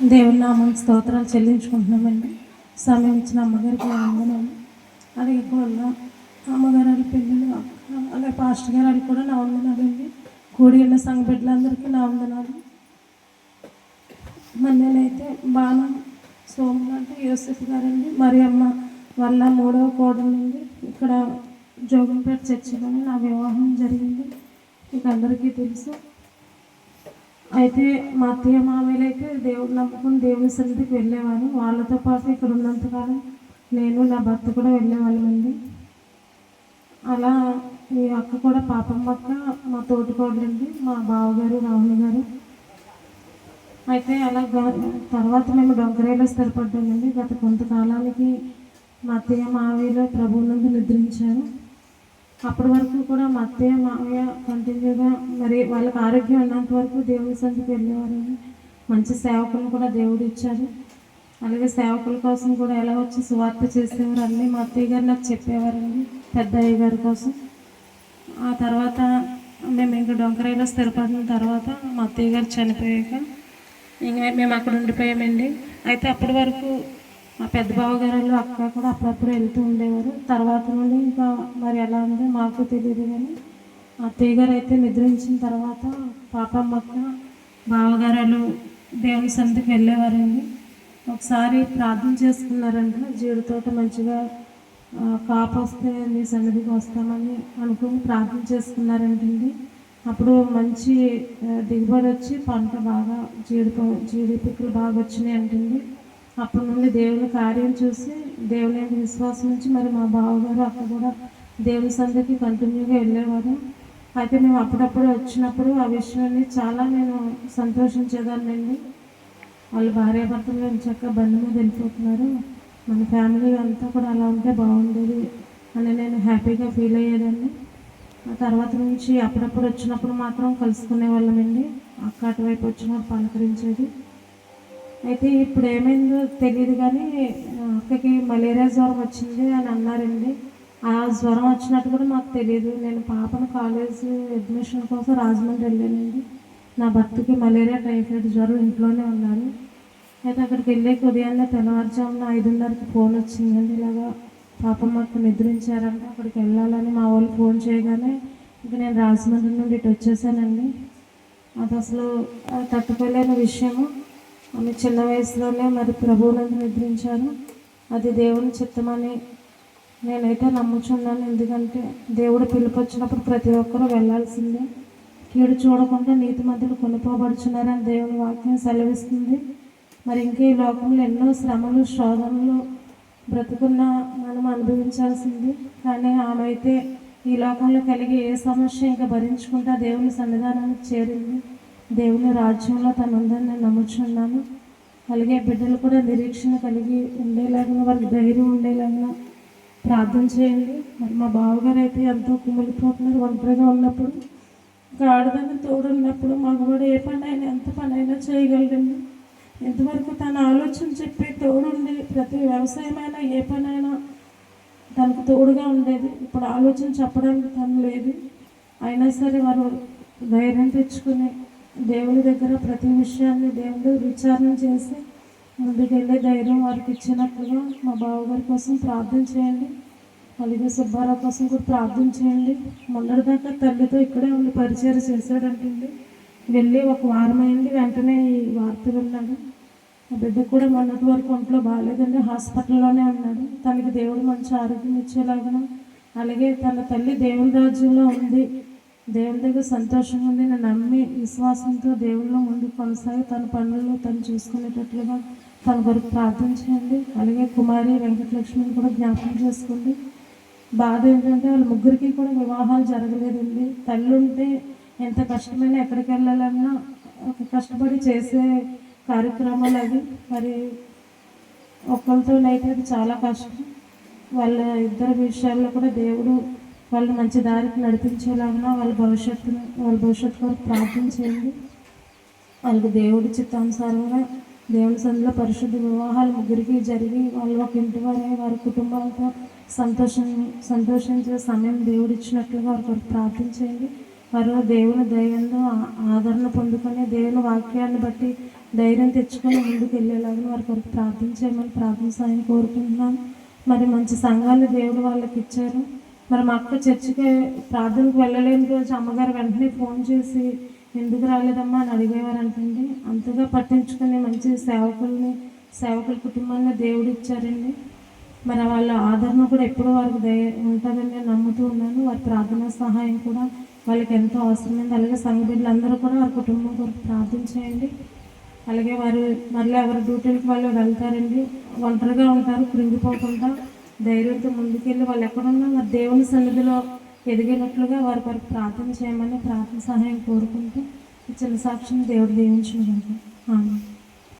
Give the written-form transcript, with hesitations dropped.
దేవుని నామం స్తోత్రాలు చెల్లించుకుంటున్నామండి. సమయం ఇచ్చిన అమ్మగారికి వందనాలు. అలాగే కూడా అమ్మగారు పిల్లలు అలాగే పాస్టర్ గారు కూడా నా వందనాలండి. కూడి ఉన్న సంఘ బిడ్డలందరికీ నా వందనాలు. మరి నేనైతే బాణం సోములు అంటే యోసేఫ్ గారండి, మరి అమ్మ వాళ్ళ 3వ కోడలండి. ఇక్కడ జోగంపేట చర్చిలోనే నా వివాహం జరిగింది. మీకు అందరికీ తెలుసు. అయితే మా అత్తయ్య మామయ్యలు అయితే దేవుడు నమ్ముకుని దేవుని సన్నిధికి వెళ్ళేవారు. వాళ్ళతో పాటు ఇక్కడ ఉన్నంతకాలం నేను నా భర్త కూడా వెళ్ళేవాళ్ళమండి. అలా ఈ అక్క కూడా పాపమ్మ అక్క మా తోటికోడలండి, మా బావగారు రాహుల్ గారు. అయితే అలా తర్వాత మేము డొంకరేలో స్థిరపడ్డామండి. గత కొంతకాలానికి మా అత్తయ్య మామయ్యలు ప్రభువునందు నిద్రించారు. అప్పటి వరకు కూడా మా అత్తయ్య మామయ్య కంటిన్యూగా మరి వాళ్ళకి ఆరోగ్యం ఉన్నంత వరకు దేవుని సన్నిధికి వెళ్ళేవారండి. మంచి సేవకులను కూడా దేవుడు ఇచ్చారు. అలాగే సేవకుల కోసం కూడా ఎలా వచ్చి సువార్త చేసేవారు అన్నీ మా అత్తయ్య గారు నాకు చెప్పేవారండి, పెద్ద అయ్య గారి కోసం. ఆ తర్వాత మేము ఇంకా డొంకరాయిలో స్థిరపడిన తర్వాత మా అత్తయ్య గారు చనిపోయాక ఇంకా మేము అక్కడ ఉండిపోయామండి. అయితే అప్పటి వరకు మా పెద్ద బావగారు అక్క కూడా అప్పుడప్పుడు వెళ్తూ ఉండేవారు. తర్వాత నుండి ఇంకా మరి ఎలా ఉందో మాకు తెలియదు, కానీ అత్తయ్య గారు అయితే నిద్రించిన తర్వాత పాపమ్మ అక్క బావగారు దేవుని సన్నిధికి వెళ్ళేవారండి. ఒకసారి ప్రార్థన చేసుకున్నారంట, జీడి తోట మంచిగా కాపు వస్తే నీ సన్నిధికి వస్తామని అనుకుని ప్రార్థన చేసుకున్నారంటండి. అప్పుడు మంచి దిగుబడి వచ్చి పంట బాగా జీడి పిక్కలు బాగా వచ్చినాయి అంటండి. అప్పటి నుండి దేవుని కార్యం చూసి దేవుని విశ్వాసం నుంచి మరి మా బావగారు అక్క కూడా దేవుని సన్నిధికి కంటిన్యూగా వెళ్ళేవారు. అయితే మేము అప్పుడప్పుడు వచ్చినప్పుడు ఆ విషయాన్ని చాలా నేను సంతోషించేదాన్నండి. వాళ్ళు భార్యాభర్తలు చక్కగా బండి మీద వెళ్ళిపోతున్నారు, మన ఫ్యామిలీ అంతా కూడా అలా ఉంటే బాగుండేది అని నేను హ్యాపీగా ఫీల్ అయ్యేదాన్ని. ఆ తర్వాత నుంచి అప్పుడప్పుడు వచ్చినప్పుడు మాత్రం కలుసుకునే వాళ్ళమండి. అక్క అటువైపు వచ్చినప్పుడు పలకరించేది. అయితే ఇప్పుడు ఏమైందో తెలియదు, కానీ అక్కకి మలేరియా జ్వరం వచ్చింది అని అన్నారండి. ఆ జ్వరం వచ్చినట్టు కూడా మాకు తెలియదు. నేను పాపను కాలేజ్ అడ్మిషన్ కోసం రాజమండ్రి వెళ్ళానండి. నా భర్తకి మలేరియా టైఫాయిడ్ జ్వరం ఇంట్లోనే ఉన్నారు. అయితే అక్కడికి వెళ్ళే ఉదయాన్నే తెల్లవారుజామున 5:30కి ఫోన్ వచ్చిందండి. ఇలాగా పాపమ్మకు నిద్రించారంటే అక్కడికి వెళ్ళాలని మా వాళ్ళు ఫోన్ చేయగానే ఇంక నేను రాజమండ్రి నుండి ఇటు వచ్చేసానండి. అది అసలు తట్టుకోలేని విషయము. ఆమె చిన్న వయసులోనే మరి ప్రభువులను నిద్రించారు. అది దేవుని చిత్తమని నేనైతే నమ్ముచున్నాను. ఎందుకంటే దేవుడు పిలుపు వచ్చినప్పుడు ప్రతి ఒక్కరూ వెళ్ళాల్సిందే. కీడు చూడకుండా నీతి మధ్యలో కొనుక్కోబడుచున్నారని దేవుని వాక్యం సెలవిస్తుంది. మరి ఇంకా ఈ లోకంలో ఎన్నో శ్రమలు శోధనలు బ్రతుకున్న మనం అనుభవించాల్సింది. కానీ ఆమె అయితే ఈ లోకంలో కలిగే ఏ సమస్య ఇంకా భరించుకుంటా దేవుని సన్నిధానానికి చేరింది. దేవుని రాజ్యంలో తను ఉందని నేను నమ్ముచున్నాను. అలాగే బిడ్డలు కూడా నిరీక్షణ కలిగి ఉండేలాగా, వారికి ధైర్యం ఉండేలాగా ప్రార్థన చేయండి. మరి మా బావగారు అయితే ఎంతో కుమిలిపోతున్నారు ఒంటరిగా ఉన్నప్పుడు. ఇంకా ఆడదాన్ని తోడున్నప్పుడు మగవాడు ఏ పని అయినా ఎంత పని అయినా చేయగలరండి. ఎంతవరకు తన ఆలోచన చెప్పి తోడుండి ప్రతి వ్యవసాయమైనా ఏ పనైనా తనకు తోడుగా ఉండేది. ఇప్పుడు ఆలోచన చెప్పడానికి తను లేదు. అయినా సరే వారు ధైర్యం తెచ్చుకుని దేవుని దగ్గర ప్రతి విషయాన్ని దేవుడు విచారణ చేసి ముందుకెళ్ళే ధైర్యం వారికి ఇచ్చినట్లుగా మా బావగారి కోసం ప్రార్థన చేయండి. అలాగే సుబ్బారావు కోసం కూడా ప్రార్థన చేయండి. మొన్నటిదాకా తల్లితో ఇక్కడే ఉండి పరిచయం చేశాడంటండి. వెళ్ళి 1 వారం అయింది, వెంటనే ఈ వార్త విన్నాడు. ఆ బిడ్డ కూడా మొన్నటి వరకు ఒంట్లో బాగాలేదండి, హాస్పిటల్లోనే ఉన్నాడు. తనకి దేవుడు మంచి ఆరోగ్యం ఇచ్చేలాగా, అలాగే తన తల్లి దేవుని రాజ్యంలో ఉంది, దేవుని దగ్గర సంతోషంగా ఉంది, నేను నమ్మి విశ్వాసంతో దేవుళ్ళో ముందుకు కొనసాగి తన పనులను తను చూసుకునేటట్లుగా తన కొరకు ప్రార్థన చేయండి. అలాగే కుమారి వెంకటలక్ష్మిని కూడా జ్ఞాపకం చేసుకోండి. బాధ ఏంటంటే వాళ్ళ ముగ్గురికి కూడా వివాహాలు జరగలేదండి. తల్లి ఉంటే ఎంత కష్టమైనా ఎక్కడికి వెళ్ళాలన్నా ఒక కష్టపడి చేసే కార్యక్రమాలు అవి. మరి ఒక్కరితోనైతే అది చాలా కష్టం. వాళ్ళ ఇద్దరి విషయాల్లో కూడా దేవుడు వాళ్ళు మంచి దారికి నడిపించేలాగా వాళ్ళ భవిష్యత్తు కొరకు ప్రార్థన చేయండి. వాళ్ళకి దేవుడి చిత్తానుసారంగా దేవుని సన్నిధిలో పరిశుద్ధ వివాహాలు ముగ్గురికి జరిగి వాళ్ళు ఒక ఇంటి వారే వారి కుటుంబాలతో సంతోషించే సమయం దేవుడు ఇచ్చినట్లుగా వారి కొరకు ప్రార్థన చేయండి. వారు దేవుని దయంలో ఆదరణ పొందుకొని దేవుని వాక్యాన్ని బట్టి ధైర్యం తెచ్చుకొని ముందుకు వెళ్ళేలాగా వారి కొరకు ప్రార్థన చేయమని ప్రార్థన సాయం కోరుకుంటున్నాను. మరి మంచి సంఘాలు దేవుడు వాళ్ళకి ఇచ్చారు. మరి మా అక్క చర్చికి ప్రార్థనకు వెళ్ళలేని రోజు అమ్మగారు వెంటనే ఫోన్ చేసి ఎందుకు రాలేదమ్మా అని అడిగేవారు అంటండి. అంతగా పట్టించుకుని మంచి సేవకుల కుటుంబాన్ని దేవుడు ఇచ్చారండి. మరి వాళ్ళ ఆదరణ కూడా ఎప్పుడూ వారికి ఉంటుందని నేను నమ్ముతూ ఉన్నాను. వారి ప్రార్థనా సహాయం కూడా వాళ్ళకి ఎంతో అవసరమైంది. అలాగే సంఘ బిడ్డలందరూ కూడా వారి కుటుంబం కొరకు ప్రార్థన చేయండి. అలాగే వారు మళ్ళీ ఎవరి డ్యూటీలకు వాళ్ళు వెళ్తారండి. ఒంటరిగా ఉంటారు, కృంగిపోకుండా ధైర్యంతో ముందుకెళ్ళి వాళ్ళు ఎక్కడున్నా మరి దేవుని సన్నిధిలో ఎదిగినట్లుగా వారి కొరకు ప్రార్థన చేయమని ప్రార్థన సహాయం కోరుకుంటూ ఈ చిన్న సాక్ష్యం దేవుడు దీవించును. ఆమె